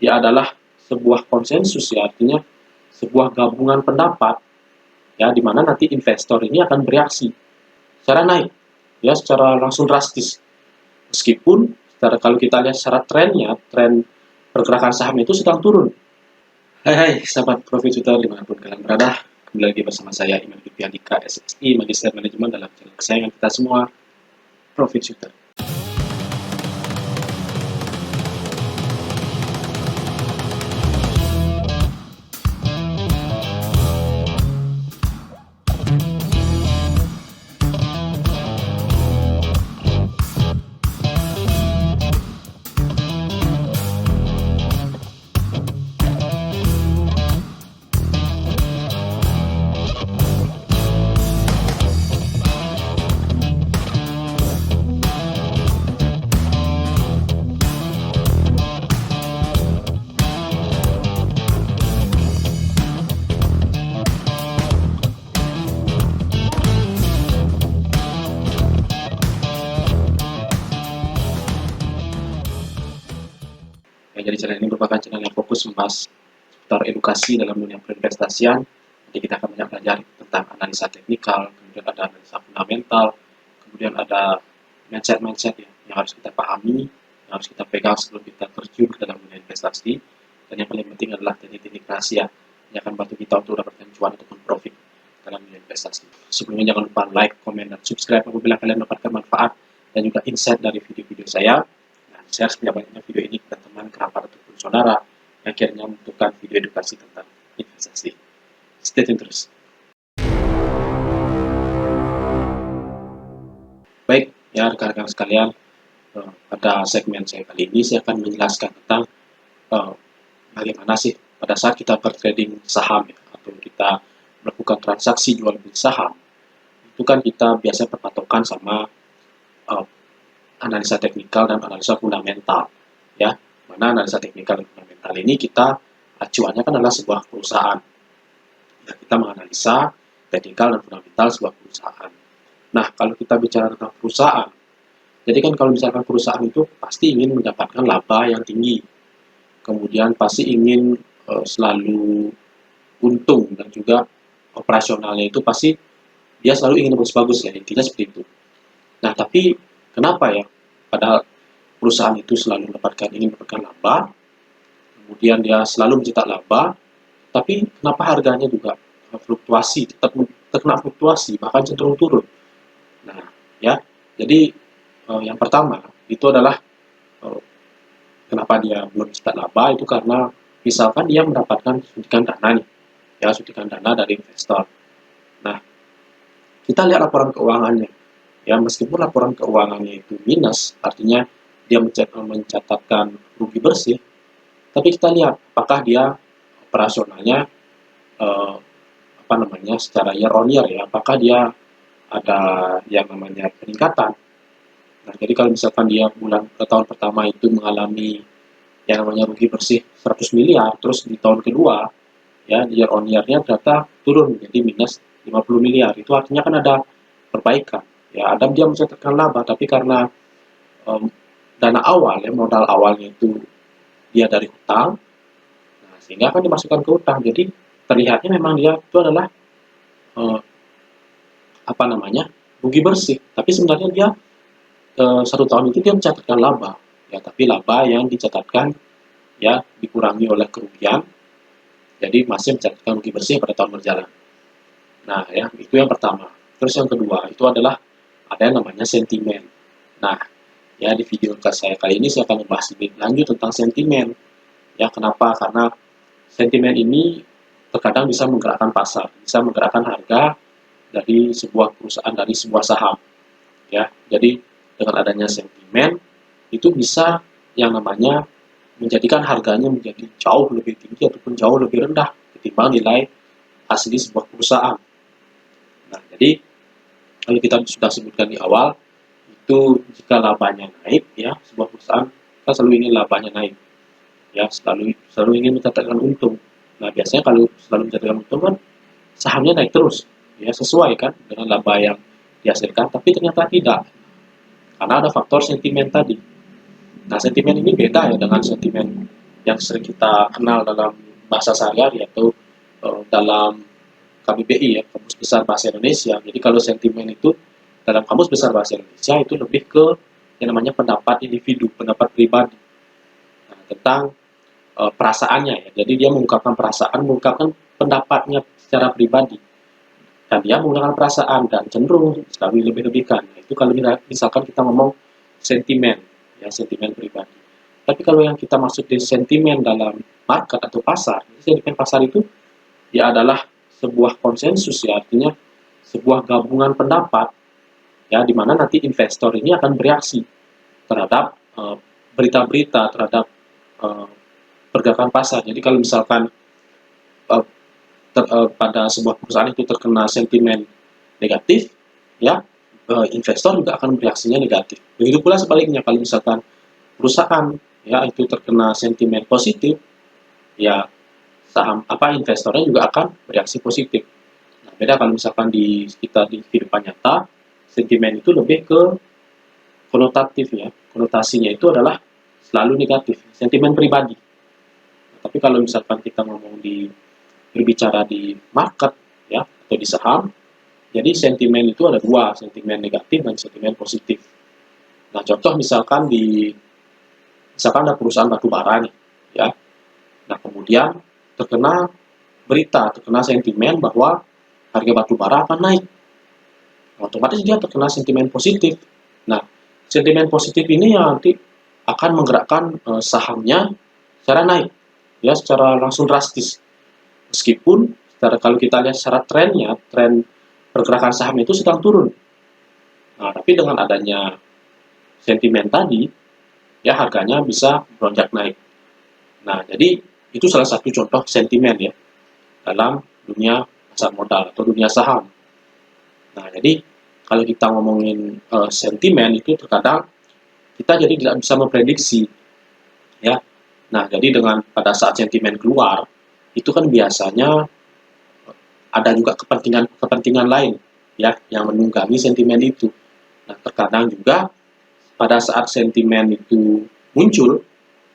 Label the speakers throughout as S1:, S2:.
S1: dia adalah sebuah konsensus, ya, artinya sebuah gabungan pendapat, ya, di mana nanti investor ini akan bereaksi secara naik, ya, secara langsung drastis. Meskipun kalau kita lihat secara trennya, tren pergerakan saham itu sedang turun. Hai sahabat Profit Shooter dimanapun kalian berada, kembali lagi bersama saya Iman Andika, SSI Magister Manajemen, dalam channel kesayangan kita semua, Profit Shooter. Jadi channel ini merupakan channel yang fokus membahas seputar edukasi dalam dunia berinvestasian. Jadi kita akan banyak belajar tentang analisa teknikal, kemudian ada analisa fundamental, kemudian ada mindset-mindset yang harus kita pahami, yang harus kita pegang sebelum kita terjun ke dalam dunia investasi. Dan yang paling penting adalah teknik-teknik rahasia yang akan bantu kita untuk dapatkan cuan ataupun profit dalam dunia investasi. Sebelumnya jangan lupa like, komen, dan subscribe apabila kalian mendapatkan manfaat dan juga insight dari video-video saya. Share sebanyak-banyaknya video ini ke teman, kerabat, ataupun saudara yang akhirnya membutuhkan video edukasi tentang investasi. Stay tune terus. Baik, ya rekan-rekan sekalian, pada segmen saya kali ini saya akan menjelaskan tentang bagaimana sih pada saat kita bertrading saham, ya, atau kita melakukan transaksi jual beli saham, itu kan kita biasa berpatokan sama analisa teknikal dan analisa fundamental, ya. Mana analisa teknikal dan fundamental ini kita acuannya kan adalah sebuah perusahaan. Ya, kita menganalisa teknikal dan fundamental sebuah perusahaan. Nah, kalau kita bicara tentang perusahaan, jadi kan kalau misalkan perusahaan itu pasti ingin mendapatkan laba yang tinggi, kemudian pasti ingin selalu untung, dan juga operasionalnya itu pasti dia selalu ingin bagus-bagus, ya, intinya seperti itu. Nah, tapi kenapa ya? Padahal perusahaan itu selalu ingin mendapatkan laba, kemudian dia selalu mencetak laba, tapi kenapa harganya juga fluktuasi, tetap terkena fluktuasi, bahkan cenderung turun. Nah, ya, jadi yang pertama itu adalah kenapa dia belum mencetak laba, itu karena misalkan dia mendapatkan suntikan dana nih, ya, suntikan dana dari investor. Nah, kita lihat laporan keuangannya. Ya, meskipun laporan keuangannya itu minus, artinya dia mencatatkan rugi bersih, tapi kita lihat apakah dia operasionalnya secara year on year, ya, apakah dia ada yang namanya peningkatan. Nah, jadi kalau misalkan dia tahun pertama itu mengalami yang namanya rugi bersih 100 miliar, terus di tahun kedua, ya, year on year-nya ternyata turun menjadi minus 50 miliar, itu artinya kan ada perbaikan. Ya, ada dia mencatatkan laba, tapi karena dana awal, ya, modal awalnya itu dia dari hutang, nah, sehingga akan dimasukkan ke hutang. Jadi terlihatnya memang dia itu adalah rugi bersih, tapi sebenarnya dia 1 tahun itu dia mencatatkan laba, ya, tapi laba yang dicatatkan, ya, dikurangi oleh kerugian, jadi masih mencatatkan rugi bersih pada tahun berjalan. Nah, ya, itu yang pertama. Terus yang kedua itu adalah ada yang namanya sentimen. Nah, ya, di video saya kali ini saya akan membahas lebih lanjut tentang sentimen. Ya, kenapa? Karena sentimen ini terkadang bisa menggerakkan pasar, bisa menggerakkan harga dari sebuah perusahaan, dari sebuah saham. Ya, jadi dengan adanya sentimen itu bisa yang namanya menjadikan harganya menjadi jauh lebih tinggi ataupun jauh lebih rendah ketimbang nilai asli sebuah perusahaan. Nah, jadi kalau kita sudah sebutkan di awal, itu jika labanya naik, ya, sebuah perusahaan kita selalu ingin labanya naik, ya, selalu ingin mencatatkan untung. Nah, biasanya kalau selalu mencatatkan untung kan sahamnya naik terus, ya, sesuai kan dengan laba yang dihasilkan, tapi ternyata tidak, karena ada faktor sentimen tadi. Nah, sentimen ini beda ya dengan sentimen yang sering kita kenal dalam bahasa sehari-hari atau dalam KBBI ya, Kamus Besar Bahasa Indonesia. Jadi kalau sentimen itu dalam Kamus Besar Bahasa Indonesia itu lebih ke yang namanya pendapat individu, pendapat pribadi, nah, tentang perasaannya ya. Jadi dia mengungkapkan perasaan, mengungkapkan pendapatnya secara pribadi, dan dia menggunakan perasaan dan cenderung sekali lebih-lebihkan. Nah, itu kalau misalkan kita ngomong sentimen, ya sentimen pribadi. Tapi kalau yang kita maksud di sentimen dalam market atau pasar, sentimen pasar itu ya adalah sebuah konsensus ya, artinya sebuah gabungan pendapat ya, di mana nanti investor ini akan bereaksi terhadap berita-berita, terhadap pergerakan pasar. Jadi kalau misalkan pada sebuah perusahaan itu terkena sentimen negatif, ya investor juga akan bereaksinya negatif. Begitu pula sebaliknya, kalau misalkan perusahaan ya itu terkena sentimen positif, ya saham investornya juga akan bereaksi positif. Nah, beda kalau misalkan kita di kehidupan nyata, sentimen itu lebih ke konotatif ya. Konotasinya itu adalah selalu negatif, sentimen pribadi. Nah, tapi kalau misalkan kita ngomong berbicara di market ya atau di saham, jadi sentimen itu ada dua, sentimen negatif dan sentimen positif. Nah, contoh misalkan ada perusahaan batu bara nih, ya. Nah, kemudian terkena sentimen bahwa harga batu bara akan naik. Otomatis dia terkena sentimen positif. Nah, sentimen positif ini yang nanti akan menggerakkan sahamnya secara naik, ya secara langsung drastis. Meskipun kalau kita lihat secara trennya, tren pergerakan saham itu sedang turun. Nah, tapi dengan adanya sentimen tadi, ya harganya bisa melonjak naik. Nah, jadi itu salah satu contoh sentimen ya dalam dunia pasar modal atau dunia saham. Nah, jadi kalau kita ngomongin sentimen itu terkadang kita jadi tidak bisa memprediksi ya. Nah, jadi dengan pada saat sentimen keluar, itu kan biasanya ada juga kepentingan lain ya yang menunggangi sentimen itu. Nah, terkadang juga pada saat sentimen itu muncul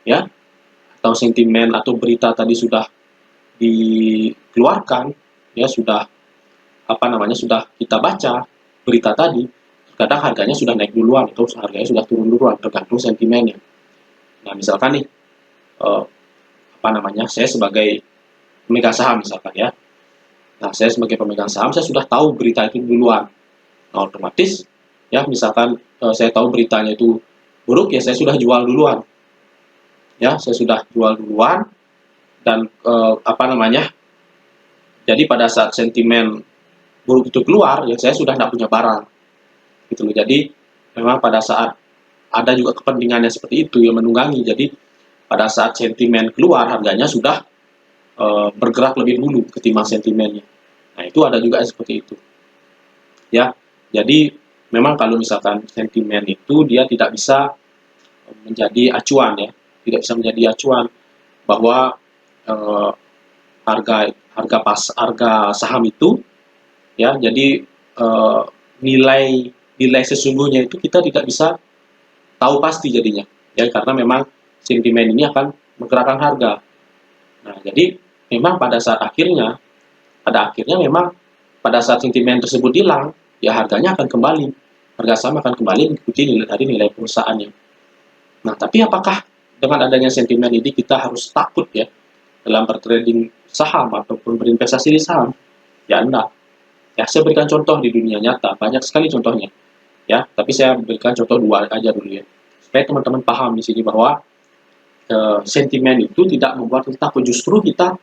S1: ya, atau sentimen atau berita tadi sudah dikeluarkan ya, sudah kita baca berita tadi, terkadang harganya sudah naik duluan atau harganya sudah turun duluan, tergantung sentimennya. Nah, misalkan nih saya sebagai pemegang saham misalkan ya. Nah, saya sebagai pemegang saham, saya sudah tahu berita itu duluan. Nah, otomatis ya misalkan saya tahu beritanya itu buruk, ya saya sudah jual duluan. Ya, saya sudah jual duluan dan jadi pada saat sentimen buruk itu keluar, ya saya sudah tidak punya barang. Gitu loh. Jadi memang pada saat ada juga kepentingannya seperti itu yang menunggangi. Jadi pada saat sentimen keluar, harganya sudah bergerak lebih dulu ketimbang sentimennya. Nah, itu ada juga seperti itu. Ya, jadi memang kalau misalkan sentimen itu dia tidak bisa menjadi acuan ya, tidak bisa menjadi acuan bahwa harga saham itu ya, jadi nilai sesungguhnya itu kita tidak bisa tahu pasti jadinya ya, karena memang sentimen ini akan menggerakkan harga. Nah, jadi memang pada akhirnya memang pada saat sentimen tersebut hilang, ya harganya akan kembali, harga saham akan kembali mengikuti nilai perusahaannya. Nah, tapi apakah dengan adanya sentimen ini kita harus takut ya dalam bertrading saham ataupun berinvestasi di saham? Ya enggak. Ya, saya berikan contoh di dunia nyata, banyak sekali contohnya. Ya, tapi saya berikan contoh dua aja dulu ya, supaya teman-teman paham di sini bahwa sentimen itu tidak membuat kita takut, justru kita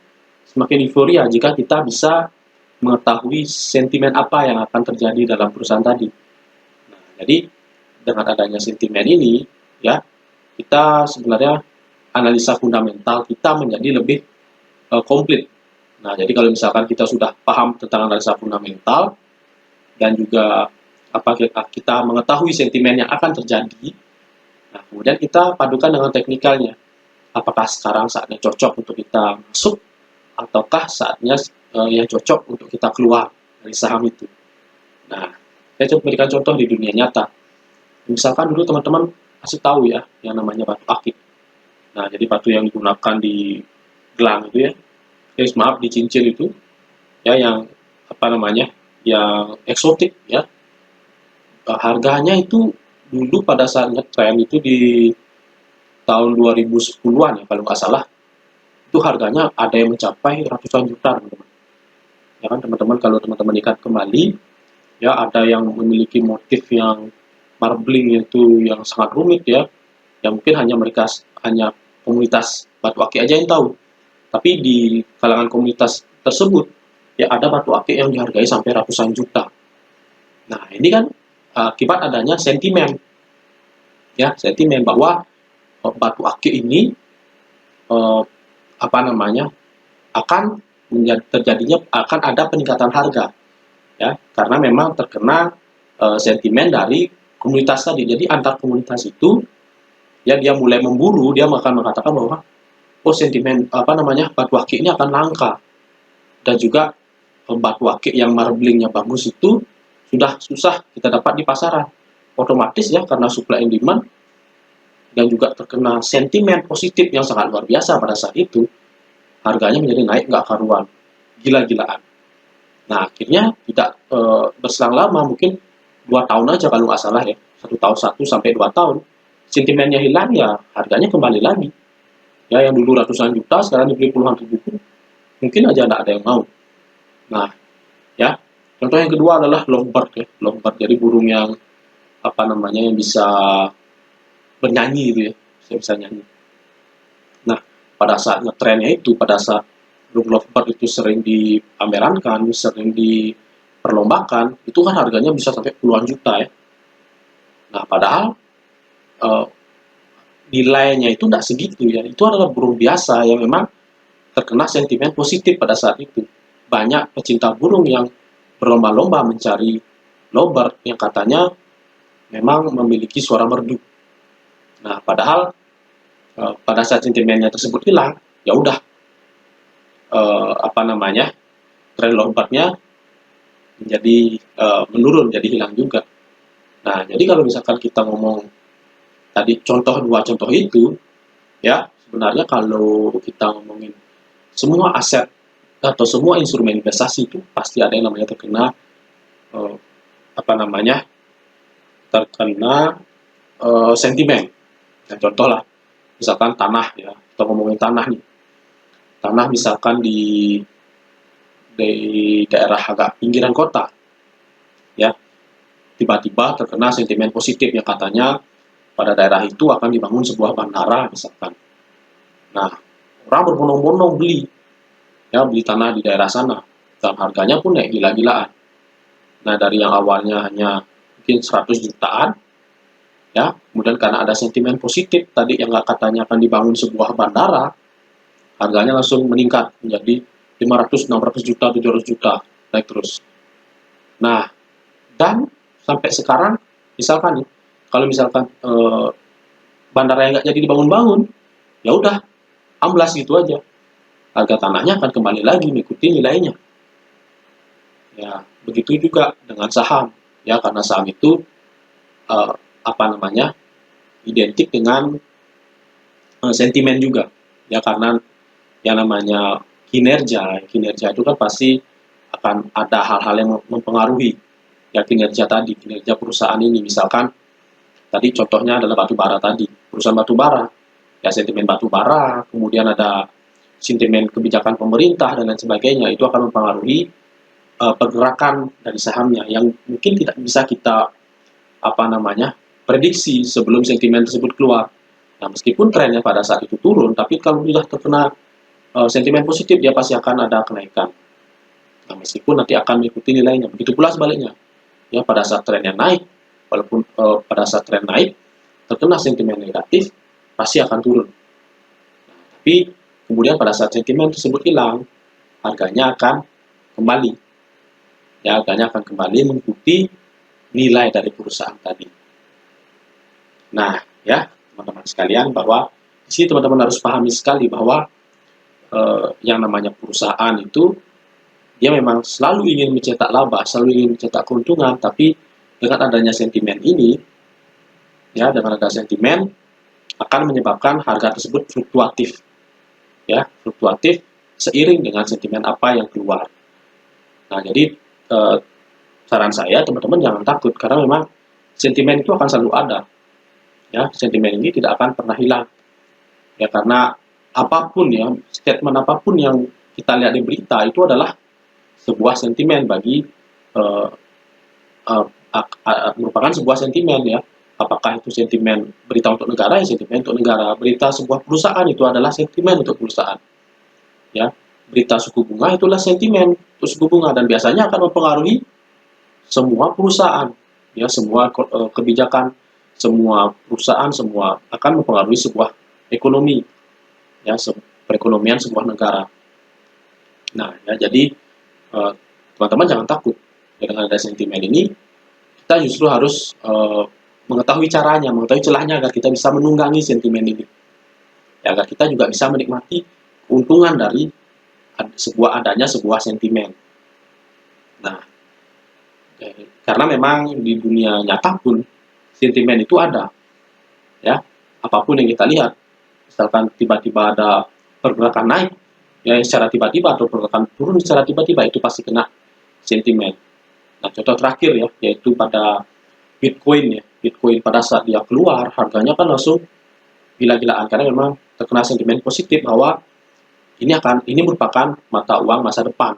S1: semakin euforia jika kita bisa mengetahui sentimen apa yang akan terjadi dalam perusahaan tadi. Nah, jadi dengan adanya sentimen ini, ya kita sebenarnya analisa fundamental kita menjadi lebih komplit. Nah, jadi kalau misalkan kita sudah paham tentang analisa fundamental dan juga kita mengetahui sentimen yang akan terjadi, nah kemudian kita padukan dengan teknikalnya. Apakah sekarang saatnya cocok untuk kita masuk, ataukah saatnya yang cocok untuk kita keluar dari saham itu. Nah, saya coba berikan contoh di dunia nyata. Misalkan dulu teman-teman kasih tahu ya, yang namanya batu akik. Nah, jadi batu yang digunakan di gelang itu ya, maaf, di cincin itu ya, yang apa namanya, yang eksotik ya. Harganya itu dulu pada saat ngetren itu di tahun 2010-an ya kalau nggak salah, itu harganya ada yang mencapai ratusan juta, teman-teman. Ya kan, teman-teman, kalau teman-teman ikat kembali ya, ada yang memiliki motif yang marbling itu yang sangat rumit ya, yang mungkin hanya komunitas batu akik aja yang tahu. Tapi di kalangan komunitas tersebut ya, ada batu akik yang dihargai sampai ratusan juta. Nah, ini kan akibat adanya sentimen ya, sentimen bahwa batu akik ini eh, apa namanya, akan terjadinya, akan ada peningkatan harga ya, karena memang terkena sentimen dari komunitas tadi. Jadi antar komunitas itu ya, dia mulai memburu, dia akan mengatakan bahwa oh, sentimen apa namanya, batu akik ini akan langka, dan juga batu akik yang marblingnya bagus itu sudah susah kita dapat di pasaran. Otomatis ya, karena supply and demand, dan juga terkena sentimen positif yang sangat luar biasa pada saat itu, harganya menjadi naik nggak karuan, gila-gilaan. Nah, akhirnya tidak berselang lama, mungkin 2 tahun aja kalau nggak salah ya, 1 tahun, 1 sampai 2 tahun, sentimennya hilang ya, harganya kembali lagi. Ya, yang dulu ratusan juta, sekarang dibeli puluhan ribu pun mungkin aja nggak ada yang mau. Nah, ya, contoh yang kedua adalah lovebird ya, lovebird, jadi burung yang apa namanya, yang bisa bernyanyi gitu ya, bisa nyanyi. Nah, pada saat ngetrennya itu, pada saat burung lovebird itu sering dipamerankan, sering diperlombakan, itu kan harganya bisa sampai puluhan juta ya. Nah, padahal eh, nilainya itu tidak segitu ya. Itu adalah burung biasa yang memang terkena sentimen positif pada saat itu. Banyak pecinta burung yang berlomba-lomba mencari lovebird yang katanya memang memiliki suara merdu. Nah, padahal pada saat sentimennya tersebut hilang, ya udah, apa namanya, tren lompatnya menjadi menurun, jadi hilang juga. Nah, jadi kalau misalkan kita ngomong tadi contoh, dua contoh itu, ya sebenarnya kalau kita ngomongin semua aset atau semua instrumen investasi itu pasti ada yang namanya terkena eh, apa namanya, terkena sentimen. Nah, contoh lah, misalkan tanah ya, kita ngomongin tanah nih, tanah misalkan di daerah agak pinggiran kota ya, tiba-tiba terkena sentimen positif yang katanya pada daerah itu akan dibangun sebuah bandara misalkan. Nah, orang berbondong-bondong beli ya, beli tanah di daerah sana, dan harganya pun naik gila-gilaan. Nah, dari yang awalnya hanya mungkin 100 jutaan ya, kemudian karena ada sentimen positif tadi yang katanya akan dibangun sebuah bandara, harganya langsung meningkat menjadi 500, 600 juta, 700 juta, naik terus. Nah, dan sampai sekarang misalkan nih, kalau misalkan bandara yang nggak jadi dibangun-bangun, ya udah, amblas gitu aja, harga tanahnya akan kembali lagi mengikuti nilainya. Ya, begitu juga dengan saham ya, karena saham itu eh, apa namanya, identik dengan sentimen juga ya, karena yang namanya kinerja itu kan pasti akan ada hal-hal yang mempengaruhi ya kinerja tadi, kinerja perusahaan ini. Misalkan tadi contohnya adalah batu bara tadi, perusahaan batu bara ya, sentimen batu bara, kemudian ada sentimen kebijakan pemerintah dan lain sebagainya, itu akan mempengaruhi pergerakan dari sahamnya yang mungkin tidak bisa kita apa namanya, prediksi sebelum sentimen tersebut keluar. Nah, meskipun trennya pada saat itu turun, tapi kalau sudah terkena sentimen positif, dia pasti akan ada kenaikan. Nah, meskipun nanti akan mengikuti nilainya. Begitu pula sebaliknya. Ya, pada saat trennya naik, walaupun pada saat tren naik terkena sentimen negatif, pasti akan turun. Nah, tapi kemudian pada saat sentimen tersebut hilang, harganya akan kembali. Ya, harganya akan kembali mengikuti nilai dari perusahaan tadi. Nah, ya teman-teman sekalian, bahwa di sini teman-teman harus pahami sekali bahwa yang namanya perusahaan itu dia memang selalu ingin mencetak laba, selalu ingin mencetak keuntungan, tapi dengan adanya sentimen ini, ya dengan ada sentimen, akan menyebabkan harga tersebut fluktuatif, ya, fluktuatif seiring dengan sentimen apa yang keluar. Nah, jadi saran saya teman-teman jangan takut, karena memang sentimen itu akan selalu ada, ya, sentimen ini tidak akan pernah hilang, ya, karena apapun ya, statement apapun yang kita lihat di berita itu adalah sebuah sentimen bagi uh, merupakan sebuah sentimen, ya. Apakah itu sentimen berita untuk negara, ya sentimen untuk negara. Berita sebuah perusahaan itu adalah sentimen untuk perusahaan, ya. Berita suku bunga itulah sentimen untuk suku bunga, dan biasanya akan mempengaruhi semua perusahaan, ya, semua kebijakan, semua perusahaan, semua akan mempengaruhi sebuah ekonomi, ya, perekonomian sebuah negara. Nah, ya, jadi teman-teman jangan takut ya, dengan ada sentimen ini. Kita justru harus mengetahui caranya, mengetahui celahnya agar kita bisa menunggangi sentimen ini, ya, agar kita juga bisa menikmati keuntungan dari adanya sebuah sentimen. Nah, karena memang di dunia nyata pun sentimen itu ada, ya, apapun yang kita lihat, misalkan tiba-tiba ada pergerakan naik, ya, secara tiba-tiba, atau pergerakan turun secara tiba-tiba, itu pasti kena sentimen. Nah, contoh terakhir ya, yaitu pada Bitcoin, ya. Bitcoin pada saat dia keluar, harganya kan langsung gila-gilaan, karena memang terkena sentimen positif bahwa ini merupakan mata uang masa depan,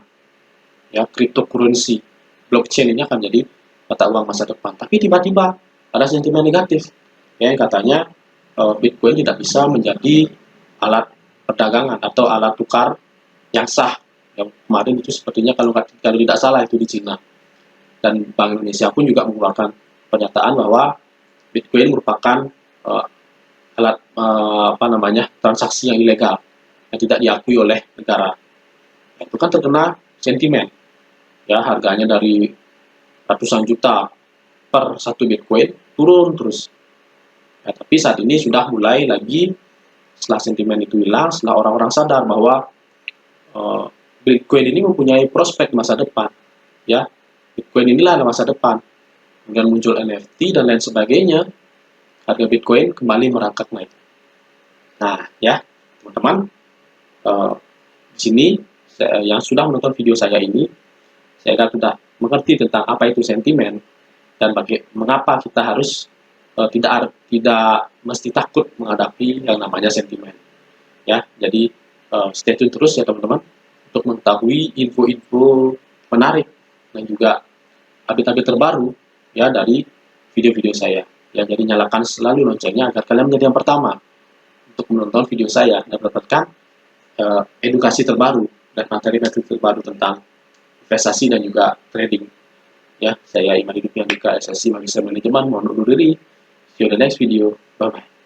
S1: ya, cryptocurrency, blockchain ini akan jadi mata uang masa depan. Tapi tiba-tiba ada sentimen negatif, ya, yang katanya Bitcoin tidak bisa menjadi alat perdagangan atau alat tukar yang sah. Yang kemarin itu sepertinya kalau tidak salah itu di Cina. Dan Bank Indonesia pun juga mengeluarkan pernyataan bahwa Bitcoin merupakan alat transaksi yang ilegal yang tidak diakui oleh negara. Itu kan terkena sentimen, ya, harganya dari ratusan juta per satu Bitcoin turun terus. Ya, tapi saat ini sudah mulai lagi setelah sentimen itu hilang, setelah orang-orang sadar bahwa Bitcoin ini mempunyai prospek masa depan, ya, Bitcoin inilah masa depan. Kemudian muncul NFT dan lain sebagainya, harga Bitcoin kembali merangkak naik. Nah, ya, teman-teman, di sini yang sudah menonton video saya ini, saya sudah mengerti tentang apa itu sentimen dan mengapa kita harus tidak mesti takut menghadapi yang namanya sentimen. Ya, jadi stay tune terus ya teman-teman untuk mengetahui info-info menarik dan juga update-update terbaru, ya, dari video-video saya. Ya, jadi nyalakan selalu loncengnya agar kalian menjadi yang pertama untuk menonton video saya dan mendapatkan edukasi terbaru dan materi-materi terbaru tentang investasi dan juga trading. Ya, saya Iman Hidup Andika, SSC Magister Manajemen, mohon undur diri. See you in the next video. Bye-bye.